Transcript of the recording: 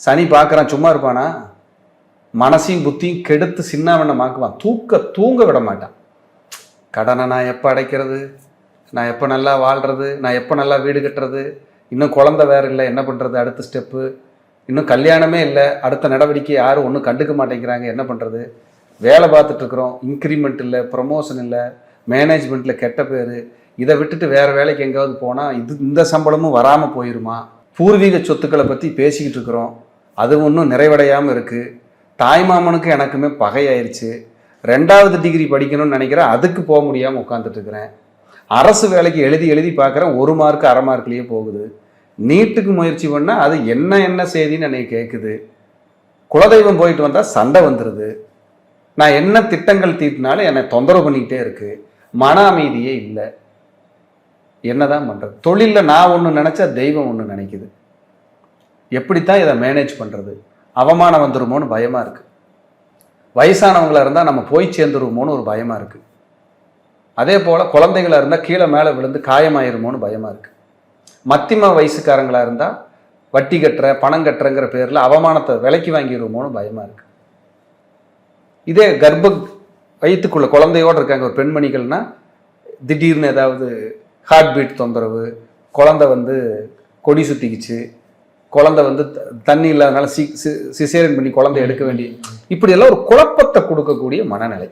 சனி பார்க்குறான், சும்மா இருப்பானா? மனசையும் புத்தியும் கெடுத்து சின்னாவண்ணமாக்குவான். தூங்க விட மாட்டான். கடனை நான் எப்போ அடைக்கிறது, நான் எப்போ நல்லா வாழ்கிறது, நான் எப்போ நல்லா வீடு கட்டுறது, இன்னும் குழந்தை வேறு இல்லை, என்ன பண்ணுறது, அடுத்த ஸ்டெப்பு, இன்னும் கல்யாணமே இல்லை, அடுத்த நடவடிக்கை யாரும் ஒன்றும் கண்டுக்க மாட்டேங்கிறாங்க, என்ன பண்ணுறது, வேலை பார்த்துட்ருக்குறோம், இன்க்ரிமெண்ட் இல்லை, ப்ரமோஷன் இல்லை, மேனேஜ்மெண்ட்டில் கெட்ட பேர், இதை விட்டுட்டு வேறு வேலைக்கு எங்கேயாவது போனால் இந்த சம்பளமும் வராமல் போயிடுமா, பூர்வீக சொத்துக்களை பற்றி பேசிக்கிட்டு இருக்கிறோம், அது ஒன்றும் நிறைவடையாமல் இருக்குது, தாய்மாமனுக்கு எனக்குமே பகையாயிருச்சு, 2வது டிகிரி படிக்கணும்னு நினைக்கிறேன், அதுக்கு போக முடியாமல் உட்காந்துட்ருக்கிறேன், அரசு வேலைக்கு எழுதி பார்க்குறேன், 1 மார்க் அரை மார்க்லேயே போகுது, நீட்டுக்கு முயற்சி பண்ணால் அது என்ன செய்தின்னு என்னை கேட்குது, குலதெய்வம் போயிட்டு வந்தால் சண்டை வந்துடுது, நான் என்ன திட்டங்கள் தீட்டினாலும் என்னை தொந்தரவு பண்ணிக்கிட்டே இருக்குது, மன அமைதியே இல்லை, என்னதான் பண்ணுறது, தொழிலில் நான் ஒன்று நினச்சா தெய்வம் ஒன்று நினைக்குது, எப்படித்தான் இதை மேனேஜ் பண்ணுறது, அவமானம் வந்துருமோன்னு பயமாக இருக்குது, வயசானவங்களாக இருந்தால் நம்ம போய் சேர்ந்துருவோமோன்னு ஒரு பயமாக இருக்குது, அதே போல் குழந்தைகளாக இருந்தால் கீழே மேலே விழுந்து காயமாயிருமோன்னு பயமாக இருக்குது, மத்தியம வயசுக்காரங்களாக இருந்தால் வட்டி கட்டுற பணம் கட்டுறங்கிற பேரில் அவமானத்தை விலைக்கு வாங்கிடுவோமோன்னு பயமாக இருக்குது. இதே வயிற்றுக்குள்ள குழந்தையோடு இருக்காங்க ஒரு பெண்மணிகள்னா திடீர்னு ஏதாவது ஹார்ட் பீட் தொந்தரவு, குழந்தை கொடி சுற்றிக்கிச்சு, குழந்தை தண்ணி இல்லாதனால சிசேரியன் பண்ணி குழந்தை எடுக்க வேண்டிய, இப்படியெல்லாம் ஒரு குழப்பத்தை கொடுக்கக்கூடிய மனநிலை.